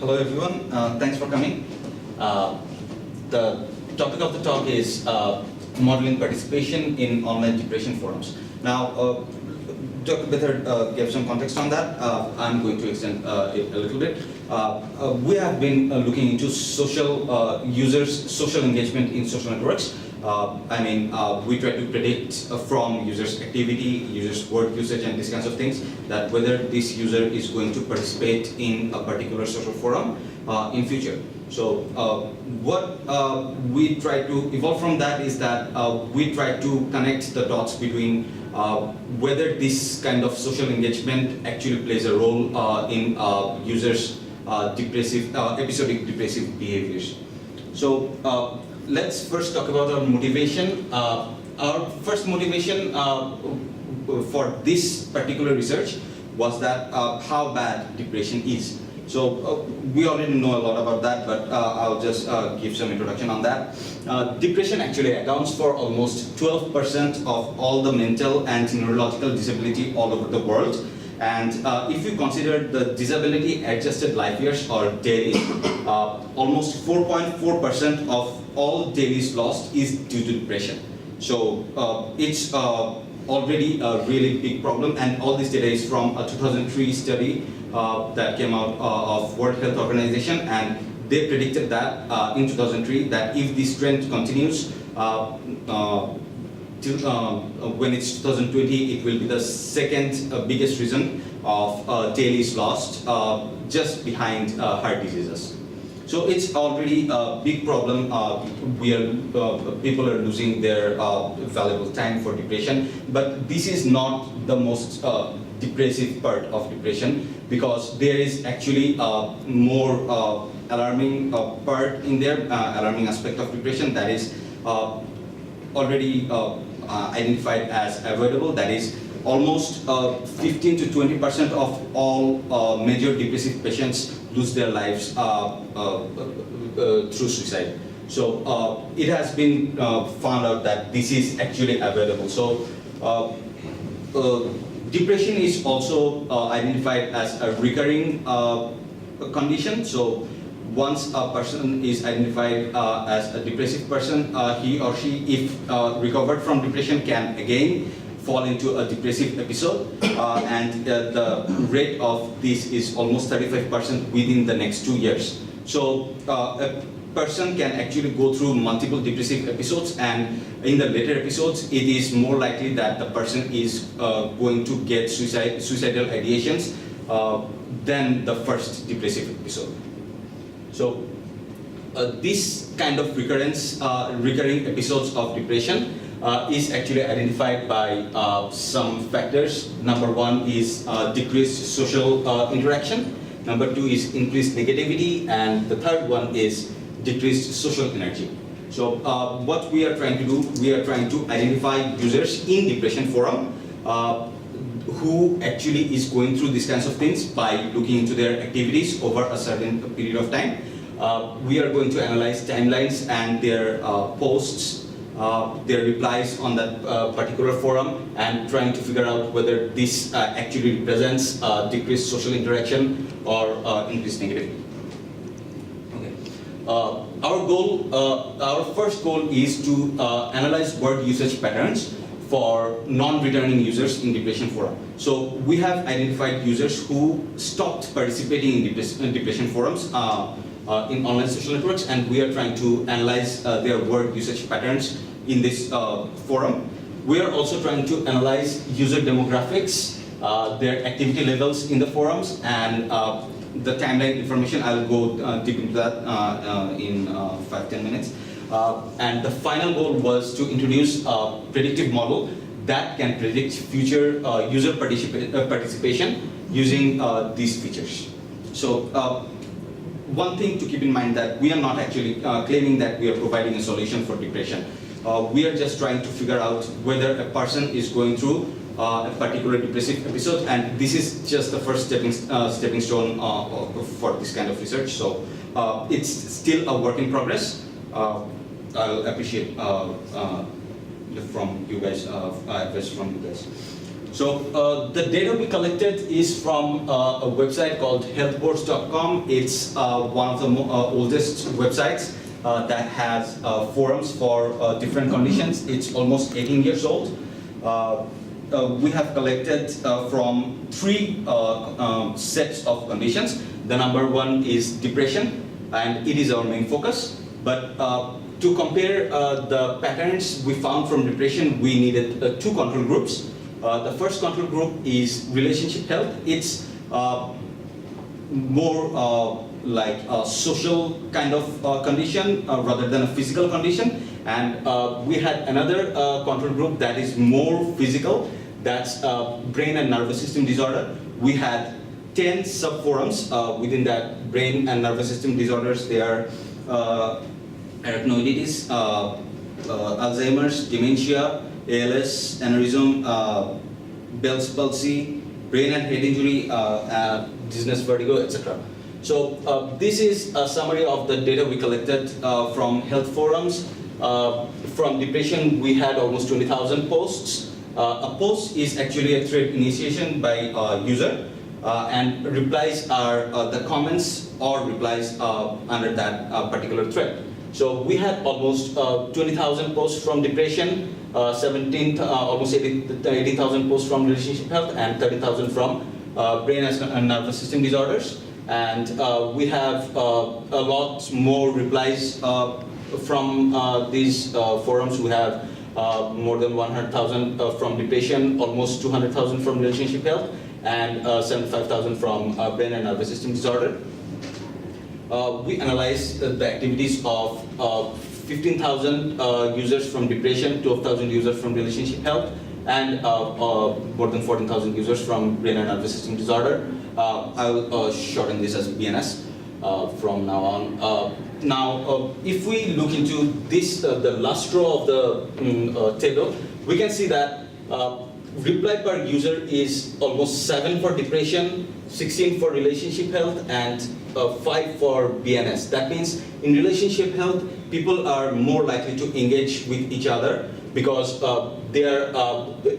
Hello everyone, thanks for coming. The topic of the talk is modeling participation in online depression forums. Now, Dr. Bethard gave some context on that. I'm going to extend it a little bit. We have been looking into social users' social engagement in social networks. We try to predict from users' activity, users' word usage, and these kinds of things, that whether this user is going to participate in a particular social forum in future. So what we try to evolve from that is that we try to connect the dots between whether this kind of social engagement actually plays a role in users' episodic depressive behaviors. So let's first talk about our motivation. Our first motivation for this particular research was that how bad depression is. So we already know a lot about that, but I'll just give some introduction on that. Depression actually accounts for almost 12% of all the mental and neurological disability all over the world. And if you consider the disability adjusted life years or daily, almost 4.4% of all dailies lost is due to depression. So it's already a really big problem, and all this data is from a 2003 study that came out of World Health Organization, and they predicted that in 2003 that if this trend continues, when it's 2020, it will be the second biggest reason of dailies lost, just behind heart diseases. So it's already a big problem. People are losing their valuable time for depression, but this is not the most depressive part of depression, because there is actually a more alarming part in there, alarming aspect of depression that is already identified as avoidable. That is almost 15 to 20% of all major depressive patients lose their lives through suicide. So it has been found out that this is actually avoidable. So depression is also identified as a recurring condition. So once a person is identified as a depressive person, he or she, if recovered from depression, can again fall into a depressive episode, and the rate of this is almost 35% within the next 2 years. So a person can actually go through multiple depressive episodes, and in the later episodes, it is more likely that the person is going to get suicidal ideations than the first depressive episode. So this kind of recurring episodes of depression is actually identified by some factors. Number one is decreased social interaction. Number two is increased negativity, and the third one is decreased social energy. So what we are trying to do, we are trying to identify users in depression forum who actually is going through these kinds of things by looking into their activities over a certain period of time. We are going to analyze timelines and their posts, their replies on that particular forum, and trying to figure out whether this actually represents decreased social interaction or increased negativity. Okay. Our first goal is to analyze word usage patterns for non-returning users in depression forum. So we have identified users who stopped participating in depression forums in online social networks, and we are trying to analyze their word usage patterns in this forum. We are also trying to analyze user demographics, their activity levels in the forums, and the timeline information. I'll go deep into that in 5-10 minutes. And the final goal was to introduce a predictive model that can predict future user participation using these features. So one thing to keep in mind, that we are not actually claiming that we are providing a solution for depression. We are just trying to figure out whether a person is going through a particular depressive episode, and this is just the first stepping stone for this kind of research. So it's still a work in progress. I'll appreciate from you guys, advice from you guys. So the data we collected is from a website called healthboards.com. It's one of the oldest websites that has forums for different conditions. It's almost 18 years old. We have collected from three sets of conditions. The number one is depression, and it is our main focus. But to compare the patterns we found from depression, we needed two control groups. The first control group is relationship health. It's more like a social kind of condition rather than a physical condition. And we had another control group that is more physical. That's brain and nervous system disorder. We had 10 sub-forums within that brain and nervous system disorders. They are arachnoiditis, Alzheimer's, dementia, ALS, aneurysm, Bell's palsy, brain and head injury, dizziness, vertigo, etc. So this is a summary of the data we collected from health forums. From depression, we had almost 20,000 posts. A post is actually a thread initiation by a user, and replies are the comments or replies under that particular thread. So we had almost 20,000 posts from depression, almost 18,000 posts from relationship health, and 30,000 from brain and nervous system disorders. And we have a lot more replies from these forums. We have more than 100,000 from depression, almost 200,000 from relationship health, and 75,000 from brain and nervous system disorder. We analyzed the activities of 15,000 users from depression, 12,000 users from relationship health, and more than 14,000 users from brain and nervous system disorder. I will shorten this as BNS from now on. Now, if we look into this, the last row of the table, we can see that reply per user is almost 7 for depression, 16 for relationship health, and 5 for BNS. That means in relationship health, people are more likely to engage with each other because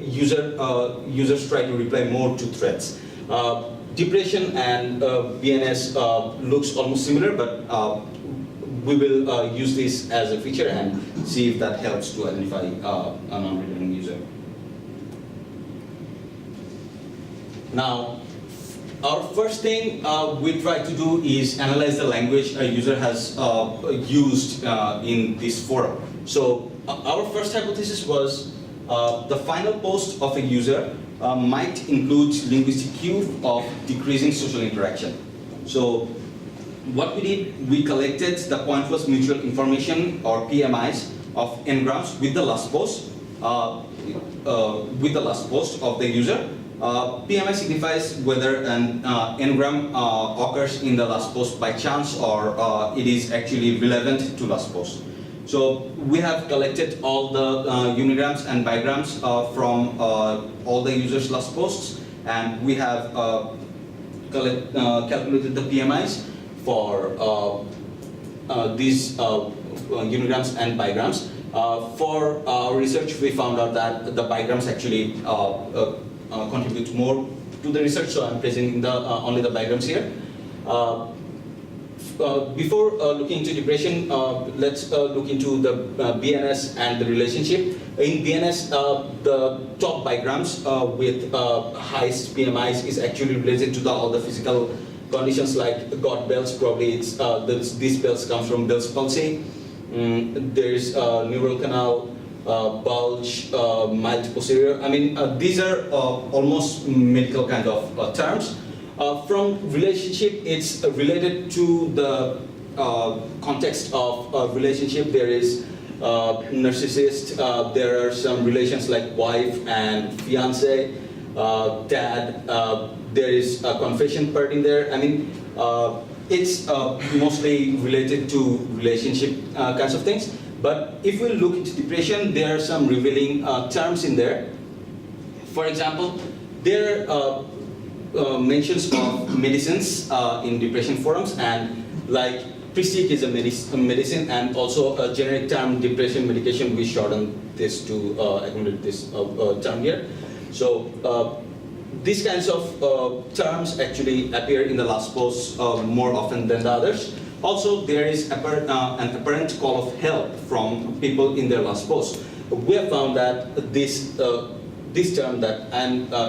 users try to reply more to threads. Depression and BNS looks almost similar, but we will use this as a feature and see if that helps to identify a non-returning user. Now, our first thing we try to do is analyze the language a user has used in this forum. So our first hypothesis was the final post of a user might include linguistic cue of decreasing social interaction. So what we did, we collected the pointless mutual information, or PMIs, of n-grams with the last post, of the user. PMI signifies whether an n-gram occurs in the last post by chance or it is actually relevant to last post. So we have collected all the unigrams and bigrams from all the users' last posts, and we have calculated the PMIs for these unigrams and bigrams. For our research, we found out that the bigrams actually contribute more to the research, so I'm presenting only the bigrams here. Before looking into depression, let's look into the BNS and the relationship. In BNS, the top bigrams with highest PMIs is actually related to all the physical conditions like got Bell's. Probably it's these Bell's come from Bell's palsy. There's neural canal, bulge, mild posterior. I mean, these are almost medical kind of terms. From relationship, it's related to the context of relationship. There is narcissist, there are some relations like wife and fiance, dad, there is a confession part in there. I mean, it's mostly related to relationship kinds of things. But if we look into depression, there are some revealing terms in there. For example, there are mentions of medicines in depression forums, and like Pristic is a medicine, and also a generic term depression medication. We shortened this to accommodate this term here. So these kinds of terms actually appear in the last post more often than the others. Also, there is an apparent call of help from people in their last post. We have found that this term that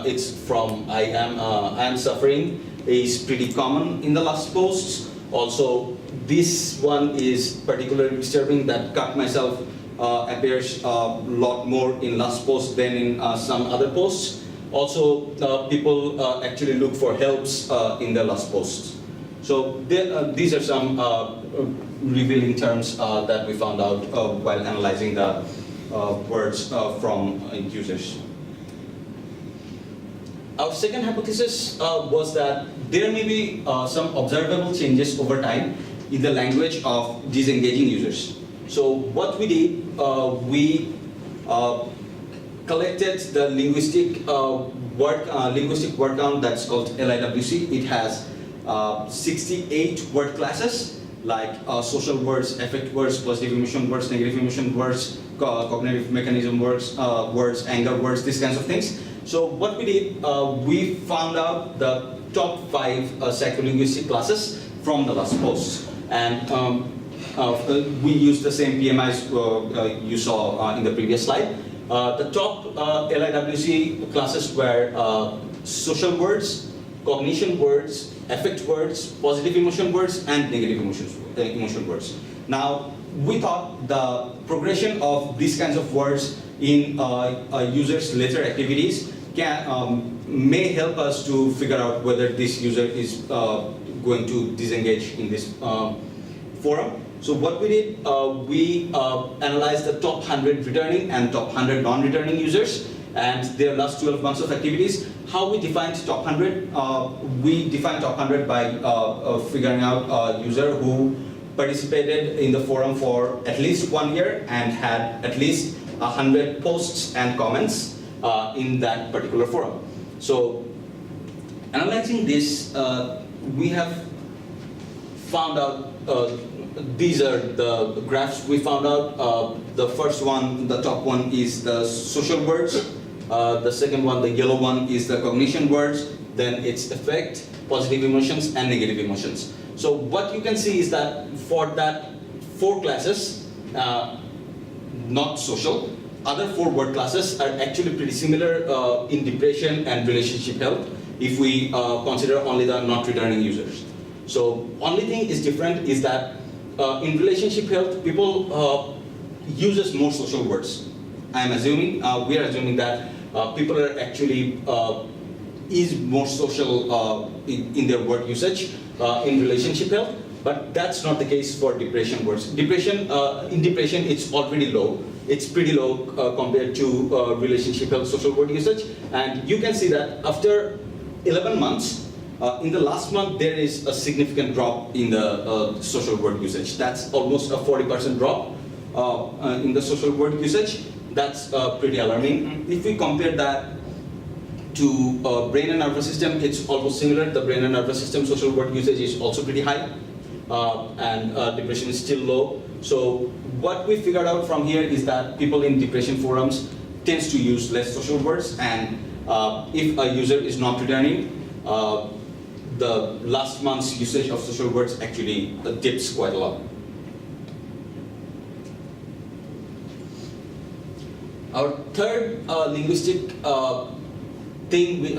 it's from I am suffering is pretty common in the last posts. Also, this one is particularly disturbing, that cut myself appears a lot more in last post than in some other posts. Also, people actually look for helps in their last posts. So these are some revealing terms that we found out while analyzing the words from users. Our second hypothesis was that there may be some observable changes over time in the language of disengaging users. So what we did, we collected the linguistic word count that's called LIWC. It has 68 word classes like social words, affect words, positive emotion words, negative emotion words, cognitive mechanism words, anger words, these kinds of things. So what we did, we found out the top 5 psycholinguistic classes from the last posts, and we used the same PMIs you saw in the previous slide. The top LIWC classes were social words, cognition words, affect words, positive emotion words, and negative emotion words. Now, we thought the progression of these kinds of words in users' later activities may help us to figure out whether this user is going to disengage in this forum. So what we did, we analyzed the top 100 returning and top 100 non-returning users and their last 12 months of activities. How we defined top 100? We defined top 100 by figuring out a user who participated in the forum for at least 1 year and had at least 100 posts and comments in that particular forum. So analyzing this, we have found out these are the graphs we found out. The first one, the top one, is the social words. The second one, the yellow one, is the cognition words. Then it's affect, positive emotions, and negative emotions. So what you can see is that for that 4 classes, not social, other 4 word classes are actually pretty similar in depression and relationship health if we consider only the not returning users. So only thing is different is that in relationship health, people uses more social words. I'm assuming, we are assuming that people are actually is more social in their word usage in relationship health, but that's not the case for depression words. Depression, in depression, it's already low. It's pretty low compared to relationship health social word usage, and you can see that after 11 months, in the last month, there is a significant drop in the social word usage. That's almost a 40% drop in the social word usage. That's pretty alarming. If we compare that to brain and nervous system, it's almost similar. The brain and nervous system social word usage is also pretty high, and depression is still low. So what we figured out from here is that people in depression forums tends to use less social words, and if a user is not returning, the last month's usage of social words actually dips quite a lot. Our third linguistic thing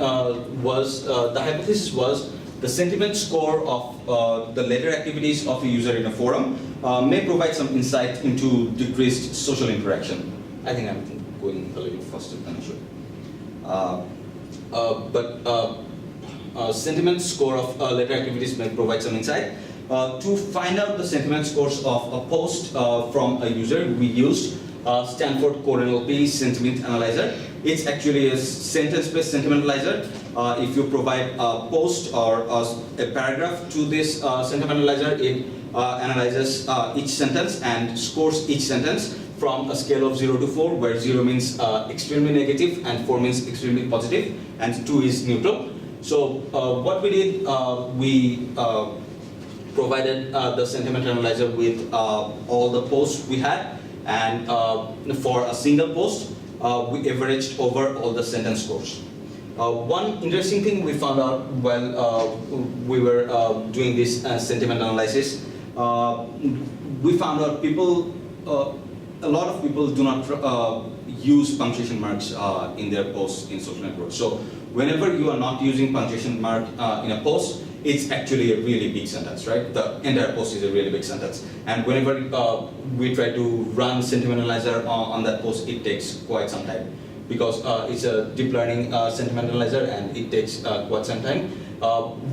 was, the hypothesis was, the sentiment score of the later activities of a user in a forum may provide some insight into decreased social interaction. I think I'm going a little faster than I should. Sentiment score of later activities may provide some insight. To find out the sentiment scores of a post from a user, we used Stanford Core NLP Sentiment Analyzer. It's actually a sentence-based sentiment analyzer. If you provide a post or a paragraph to this sentiment analyzer, it analyzes each sentence and scores each sentence from a scale of 0 to 4, where 0 means extremely negative and 4 means extremely positive, and 2 is neutral. So what we did, we provided the sentiment analyzer with all the posts we had, and for a single post, we averaged over all the sentence scores. One interesting thing we found out while we were doing this sentiment analysis, we found out a lot of people do not use punctuation marks in their posts in social networks. So whenever you are not using punctuation mark in a post, it's actually a really big sentence, right? The entire post is a really big sentence. And whenever we try to run sentiment analyzer on that post, it takes quite some time, because it's a deep learning sentiment analyzer and it takes quite some time.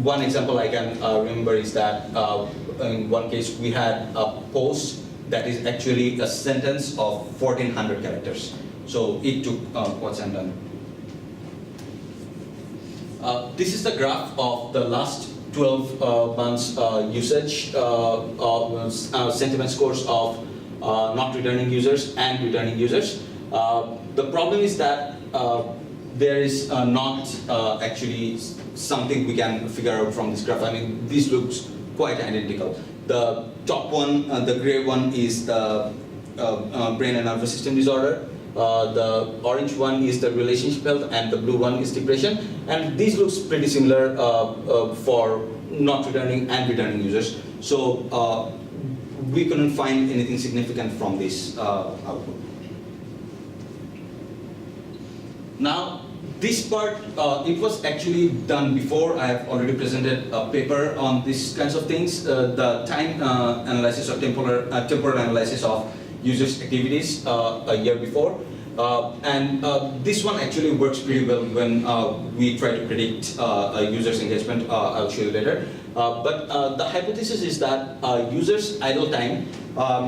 One example I can remember is that in one case we had a post that is actually a sentence of 1400 characters. So it took quite some time. This is the graph of the last 12 months usage of sentiment scores of not returning users and returning users. The problem is that there is not actually something we can figure out from this graph. I mean, this looks quite identical. The top one, the gray one, is the brain and nervous system disorder. The orange one is the relationship health, and the blue one is depression. And these looks pretty similar for not returning and returning users. So we couldn't find anything significant from this output. Now, this part, it was actually done before. I have already presented a paper on these kinds of things, the time analysis or temporal analysis of users' activities a year before. This one actually works pretty well when we try to predict a user's engagement. I'll show you later. But the hypothesis is that users' idle time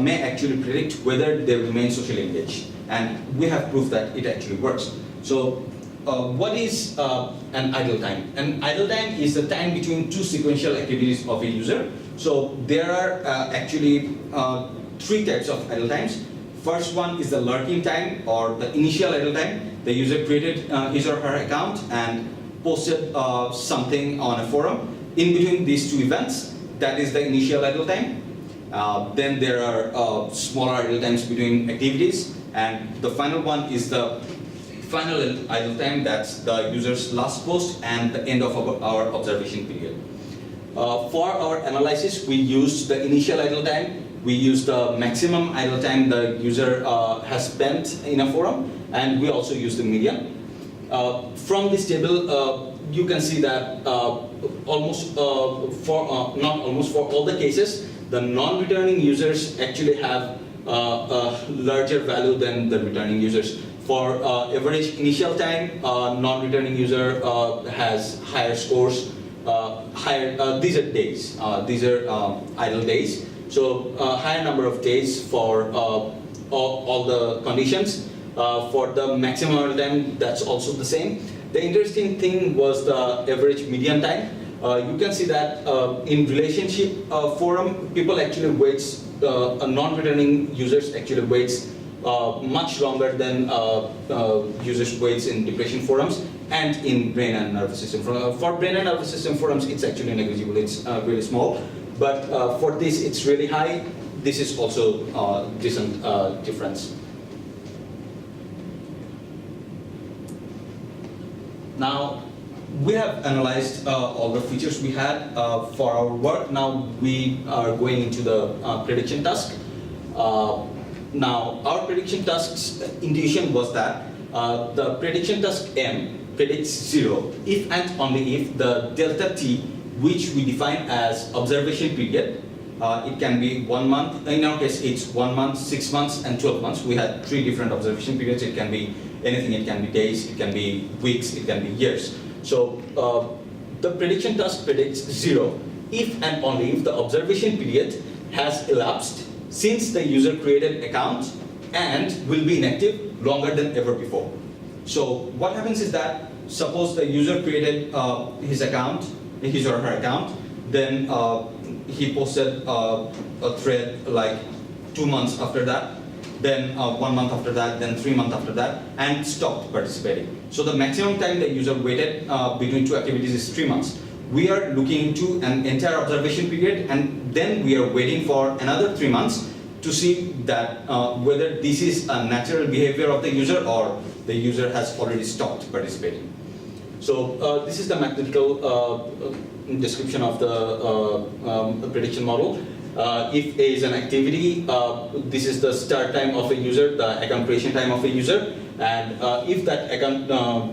may actually predict whether they remain socially engaged. And we have proof that it actually works. So what is an idle time? An idle time is the time between two sequential activities of a user. So there are actually three types of idle times. First one is the lurking time, or the initial idle time. The user created his or her account and posted something on a forum. In between these two events, that is the initial idle time. Then there are smaller idle times between activities, and the final one is the final idle time. That's the user's last post and the end of our observation period. For our analysis, we used the initial idle time. We use the maximum idle time the user has spent in a forum, and we also use the median. From this table, you can see that for all the cases, the non-returning users actually have a larger value than the returning users. For average initial time, non-returning user has higher scores. These are days. These are idle days. So higher number of days for all the conditions. For the maximum idle time, that's also the same. The interesting thing was the average median time. You can see that in relationship forum, people actually waits, non-returning users actually waits much longer than users waits in depression forums and in brain and nervous system. For brain and nervous system forums, it's actually negligible. It's really small. But for this, it's really high. This is also a decent difference. Now, we have analyzed all the features we had for our work. Now we are going into the prediction task. Now, our prediction task's intuition was that the prediction task M predicts 0 if and only if the delta T, which we define as observation period, it can be 1 month. In our case, it's 1 month, 6 months, and 12 months. We had 3 different observation periods. It can be anything. It can be days, it can be weeks, it can be years. So the prediction task predicts 0 if and only if the observation period has elapsed since the user created account and will be inactive longer than ever before. So what happens is that, suppose the user created his or her account, then he posted a thread like 2 months after that, then 1 month after that, then 3 months after that, and stopped participating. So the maximum time the user waited between two activities is 3 months. We are looking into an entire observation period, and then we are waiting for another 3 months to see that whether this is a natural behavior of the user or the user has already stopped participating. So this is the mathematical description of the prediction model. If A is an activity, this is the start time of a user, the account creation time of a user, and if that account, the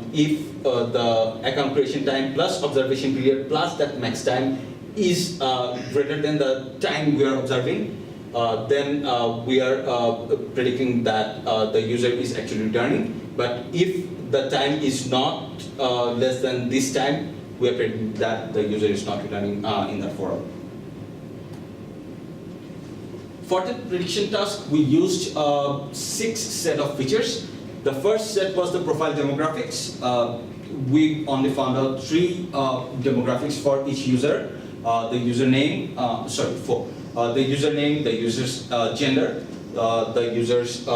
account creation time plus observation period plus that max time is greater than the time we are observing, then we are predicting that the user is actually returning. But if the time is not less than this time, we are predicting that the user is not returning in that forum. For the prediction task, we used 6 set of features. The first set was the profile demographics. We only found out 3 demographics for each user. The username, 4. The username, the user's gender, the user's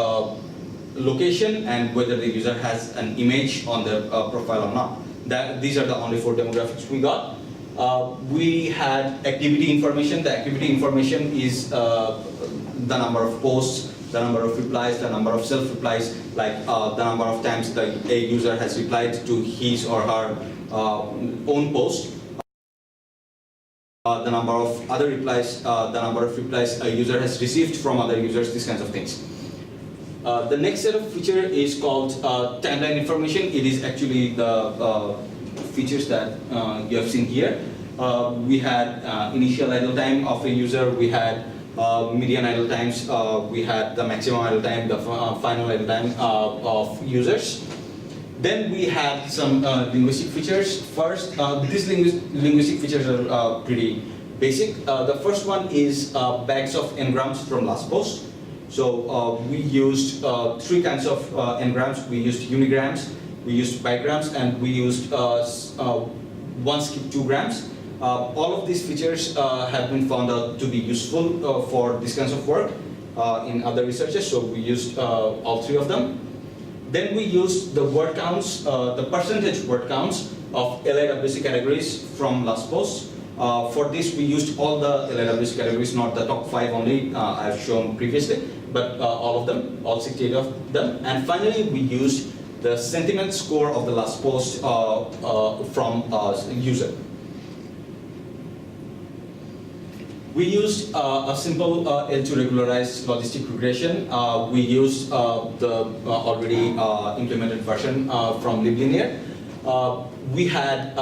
location, and whether the user has an image on their profile or not. These are the only 4 demographics we got. We had activity information. The activity information is the number of posts, the number of replies, the number of self-replies, like the number of times that a user has replied to his or her own post, the number of other replies, the number of replies a user has received from other users, these kinds of things. The next set of feature is called timeline information. It is actually the features that you have seen here. We had initial idle time of a user, we had median idle times, we had the maximum idle time, the final idle time of users. Then we had some linguistic features. First, these linguistic features are pretty basic. The first one is bags of n-grams from last post. So we used 3 kinds of n-grams. We used unigrams, we used bigrams, and we used 1 skip 2 grams. All of these features have been found out to be useful for this kinds of work in other researches, so we used all 3 of them. Then we used the word counts, the percentage word counts of LIWC categories from last post. For this we used all the LIWC categories, not the top 5 only I have shown previously, but all of them, all 68 of them. And finally we used the sentiment score of the last post from user. We used a simple L2 regularized logistic regression. We used the already implemented version from liblinear. We had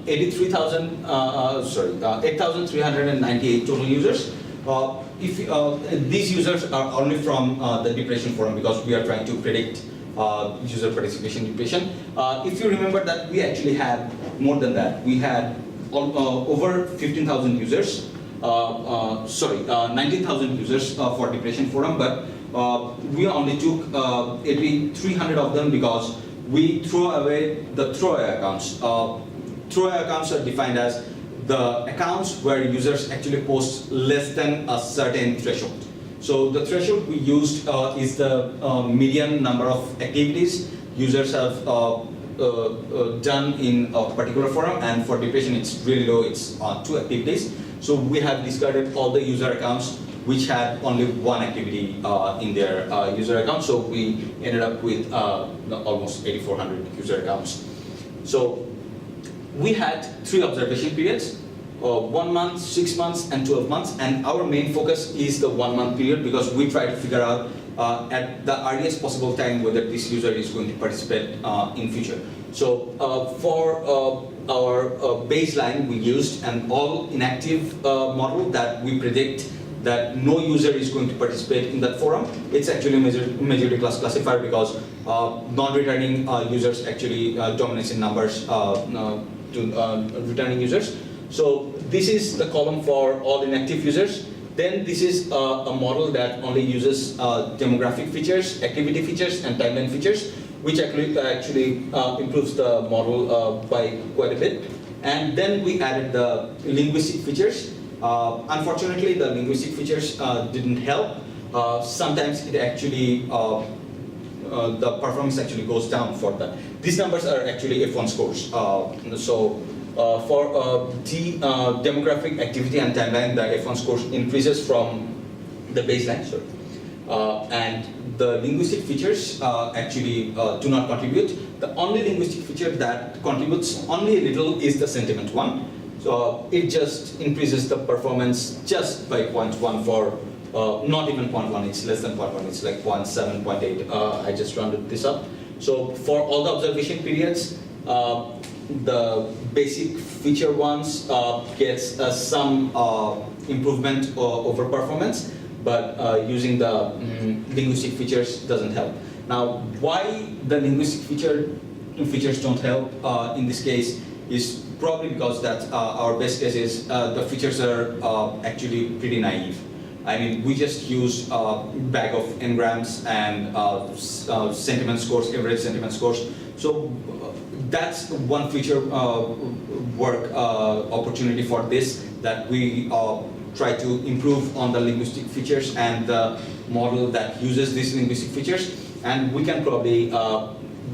8,398 total users. These users are only from the depression forum because we are trying to predict user participation depression. If you remember that we actually had more than that. We had over 15,000 users. 19,000 users for depression forum, but we only took 8,300 of them because we throw away the throwaway accounts. Throwaway accounts are defined as the accounts where users actually post less than a certain threshold. So the threshold we used is the median number of activities users have done in a particular forum, and for depression it's really low, it's 2 activities. So we have discarded all the user accounts which had only 1 activity in their user account. So we ended up with almost 8,400 user accounts. So we had 3 observation periods, 1 month, 6 months, and 12 months. And our main focus is the 1 month period because we try to figure out at the earliest possible time whether this user is going to participate in future. So for our baseline, we used an all inactive model that we predict that no user is going to participate in that forum. It's actually a majority class classifier because non-returning users actually dominates in numbers to returning users. So this is the column for all inactive users. Then this is a model that only uses demographic features, activity features, and timeline features, which actually improves the model by quite a bit. And then we added the linguistic features. Unfortunately, the linguistic features didn't help. Sometimes it actually, the performance actually goes down for that. These numbers are actually F1 scores. For demographic activity and timeline, the F1 scores increases from the baseline. Sorry. and the linguistic features actually do not contribute. The only linguistic feature that contributes only a little is the sentiment one. So it just increases the performance just by 0.1 for, not even 0.1, it's less than 0.1, it's like 0.7, 0.8. I just rounded this up. So for all the observation periods, the basic feature ones gets some improvement over performance, but using the linguistic features doesn't help. Now, why the linguistic features don't help in this case is probably because that our best case is the features are actually pretty naive. I mean, we just use bag of n-grams and sentiment scores, average sentiment scores. So that's one feature work opportunity for this, that we try to improve on the linguistic features and the model that uses these linguistic features, and we can probably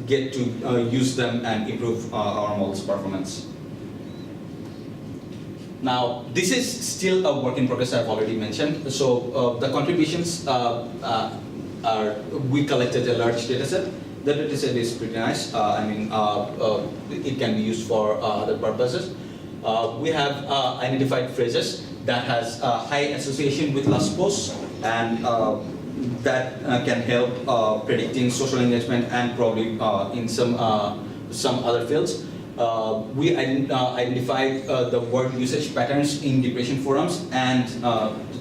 get to use them and improve our model's performance. Now, this is still a work in progress, I've already mentioned. So the contributions we collected a large data set. The data set is pretty nice. I mean, it can be used for other purposes. We have identified phrases that has high association with last posts, and that can help predicting social engagement and probably in some other fields. We identified the word usage patterns in depression forums and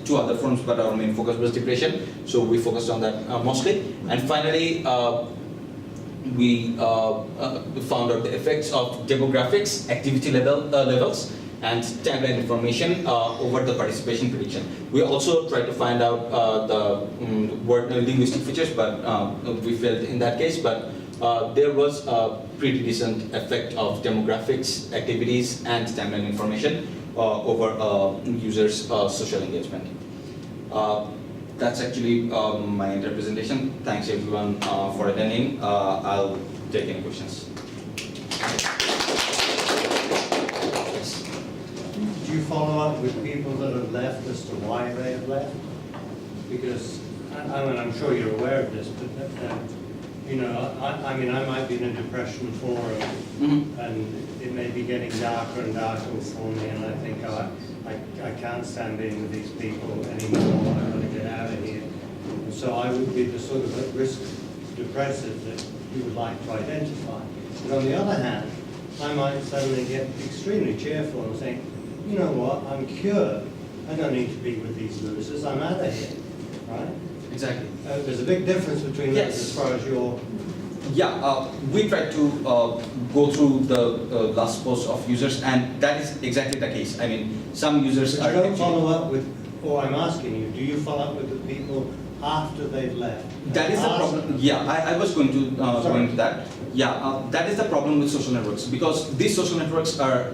two other forums, but our main focus was depression, so we focused on that mostly. And finally, we found out the effects of demographics, activity levels, and timeline information over the participation prediction. We also tried to find out the word linguistic features, but we failed in that case. But there was a pretty decent effect of demographics, activities, and timeline information over users' social engagement. That's actually my entire presentation. Thanks everyone for attending. I'll take any questions. Yes. Do you follow up with people that have left as to why they have left? Because, I mean, I'm sure you're aware of this, but you know, I mean, I might be in a depression forum, and it may be getting darker and darker for me, and I think I can't stand being with these people anymore. I'm going to get out of here. And so I would be the sort of at-risk depressive that you would like to identify. But on the other hand, I might suddenly get extremely cheerful and think, you know what, I'm cured. I don't need to be with these losers. I'm out of here, right? Exactly. There's a big difference between those as far as your... Yeah, we tried to go through the last post of users, and that is exactly the case. I mean, some users But are you don't follow up with, or I'm asking you, do you follow up with the people after they've left? That is the problem. Yeah, I was going to go into that. Yeah, that is the problem with social networks, because these social networks are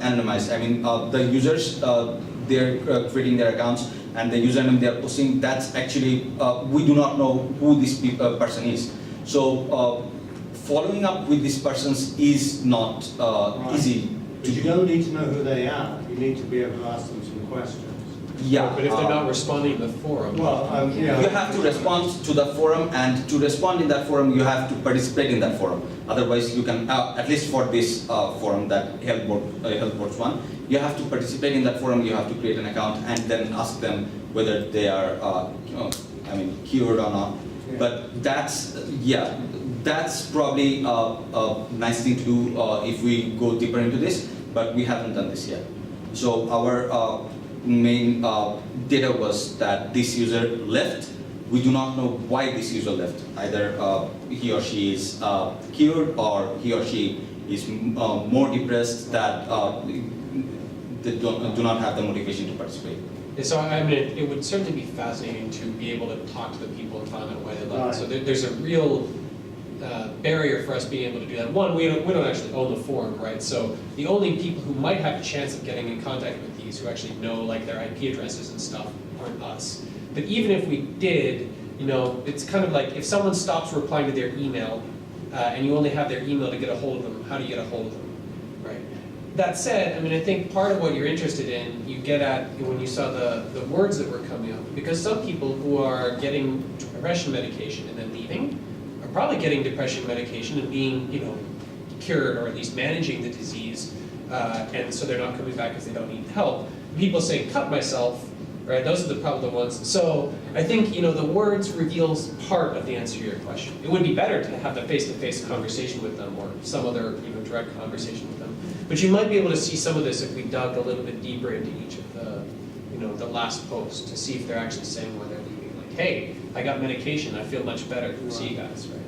anonymized. I mean, the users, they're creating their accounts, and the username they are posting, that's actually, we do not know who this person is. So following up with these persons is not easy. But you don't need to know who they are. You need to be able to ask them some questions. Yeah. But if they're not responding to the forum, Well, yeah. You have to respond to the forum, and to respond in that forum, you have to participate in that forum. Otherwise, you can, at least for this forum, that health boards one, you have to participate in that forum. You have to create an account and then ask them whether they are, cured or not. Yeah. But that's, that's probably a nice thing to do if we go deeper into this. But we haven't done this yet. So our main data was that this user left. We do not know why this user left. Either he or she is cured, or he or she is more depressed, that they do not have the motivation to participate. so I mean, it would certainly be fascinating to be able to talk to the people and find out why they left. Right. So there's a real barrier for us being able to do that. One, we don't actually own the forum, right? So the only people who might have a chance of getting in contact with these, who actually know like their IP addresses and stuff, aren't us. But even if we did, you know, it's kind of like if someone stops replying to their email, and you only have their email to get a hold of them, how do you get a hold of them, right? that said, I mean, I think part of what you're interested in, you get at when you saw the words that were coming up, because some people who are getting depression medication and then leaving are probably getting depression medication and being, you know, cured or at least managing the disease, and so they're not coming back because they don't need help. People say, cut myself, right? Those are probably the ones. So I think, you know, the words reveals part of the answer to your question. It would be better to have the face-to-face conversation with them or some other, you know, direct conversation with them. But you might be able to see some of this if we dug a little bit deeper into each of the, you know, the last posts to see if they're actually saying why they're leaving. Like, hey, I got medication, I feel much better. See you guys, right?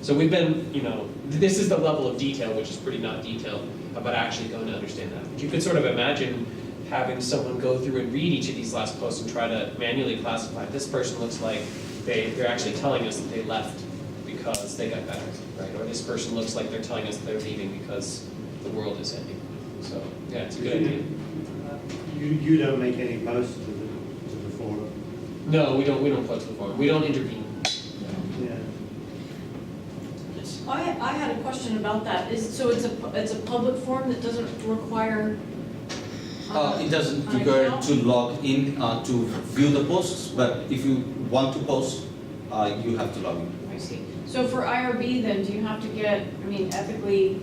So we've been, you know, this is the level of detail, which is pretty not detailed, about actually going to understand that. But you could sort of imagine having someone go through and read each of these last posts and try to manually classify. This person looks like they're actually telling us that they left because they got better, right? Or this person looks like they're telling us that they're leaving because the world is ending. So yeah, it's a good idea. You don't make any posts to the forum? No, we don't post to the forum. We don't intervene. Yeah. I had a question about that. So it's a public forum that doesn't require. It doesn't an require account? to log in to view the posts, but if you want to post, you have to log in. I see. So for IRB then, do you have to get, I mean, ethically,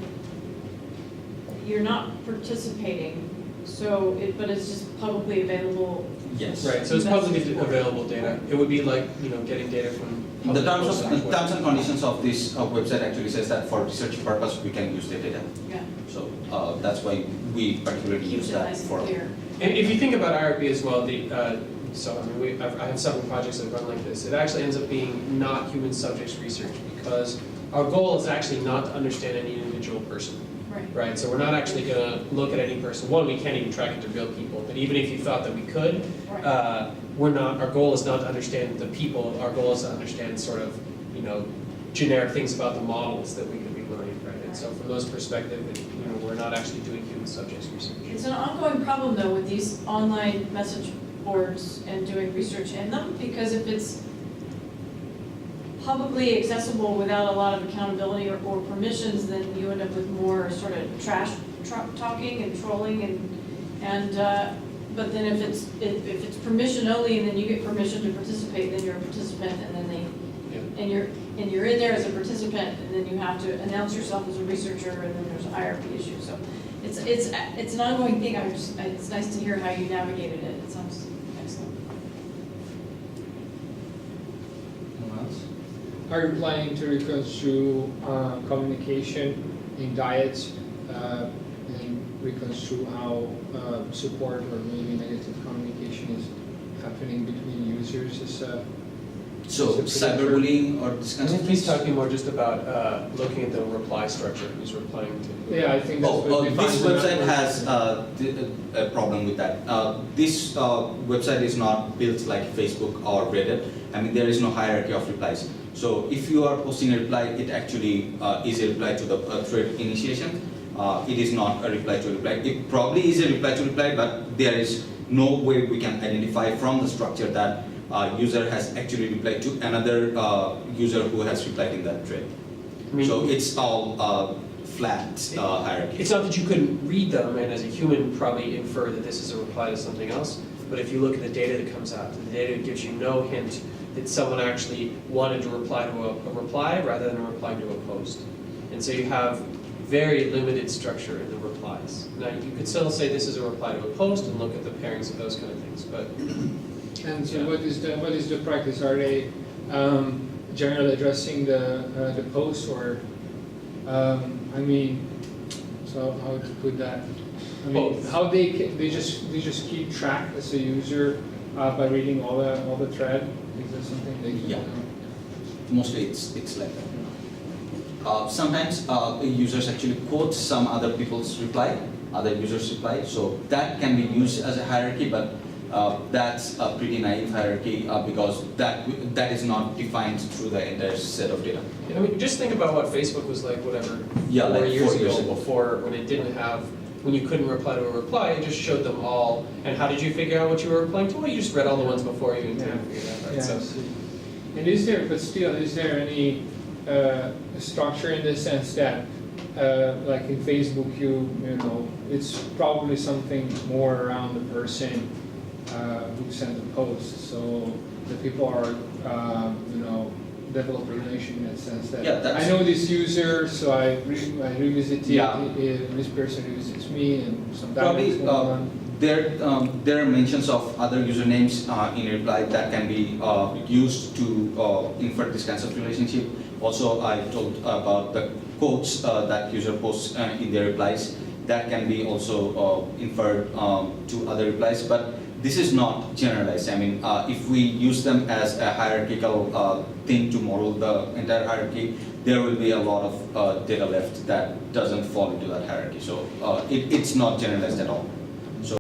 you're not participating, so but it's just publicly available? Yes. Right, so it's publicly available data. It would be like, you know, getting data from The public terms and conditions of this website actually says that for research purpose, we can use the data. Yeah. So that's why we particularly Keeps use it that nice for. and clear. And if you think about IRB as well, so I mean, I have several projects that run like this. It actually ends up being not human subjects research because our goal is actually not to understand any individual person. Right. Right, so we're not actually going to look at any person. One, we can't even track it to real people, but even if you thought that we could, Right. we're not, our goal is not to understand the people, our goal is to understand sort of, you know, generic things about the models that we could be learning, right? And so from those perspective, you know, we're not actually doing human subjects research. It's an ongoing problem though with these online message boards and doing research in them, because if it's publicly accessible without a lot of accountability or permissions, then you end up with more sort of trash talking and trolling and but then if it's permission only and then you get permission to participate, then you're a participant and then and you're in there as a participant and then you have to announce yourself as a researcher and then there's an IRP issue. So it's an ongoing thing. It's nice to hear how you navigated it. It sounds excellent. Anyone else? Are you planning to reconstruct communication in diets and reconstruct how support or maybe negative communication is happening between users? So cyberbullying or this I kind of think he's things? talking more just about looking at the reply structure, who's replying to. Yeah, I think that's what This defines the website network. has a problem with that. This website is not built like Facebook or Reddit. I mean, there is no hierarchy of replies. So if you are posting a reply, it actually is a reply to the thread initiation. It is not a reply to reply. It probably is a reply to reply, but there is no way we can identify from the structure that user has actually replied to another user who has replied in that thread. I mean, So it's all flat hierarchy. It's not that you couldn't read them and as a human probably infer that this is a reply to something else, but if you look at the data that comes out, the data gives you no hint that someone actually wanted to reply to a reply rather than a reply to a post. And so you have very limited structure in the replies. Now you could still say this is a reply to a post and look at the pairings of those kind of things, but And so Yeah. what is the practice? Are they generally addressing the post or, I mean, so how to put that? I mean, Both. how they just keep track as a user by reading all the thread? Is that something they can? Yeah. Mostly it's like that. Sometimes users actually quote some other people's reply, other users' reply, so that can be used as a hierarchy, but that's a pretty naive hierarchy because that is not defined through the entire set of data. I mean, just think about what Facebook was like, whatever, Yeah, 4 like years 4 years ago, ago. before, when it didn't have, when you couldn't reply to a reply, it just showed them all. And how did you figure out what you were replying to? Well, you just read all the ones before you and Yeah. figured it out, right? Yeah, So, I see. And is there any structure in the sense that like in Facebook, you know, it's probably something more around the person who sent the post. So the people are, you know, develop a relation in that sense that Yeah, that's- I know this user, so I revisit it. Yeah. This person revisits me, and some Probably, dialogues going on. there are mentions of other usernames in reply that can be used to infer this kinds of relationship. Also, I told about the quotes that user posts in their replies that can be also inferred to other replies, but this is not generalized. I mean, if we use them as a hierarchical thing to model the entire hierarchy, there will be a lot of data left that doesn't fall into that hierarchy. So it's not generalized at all.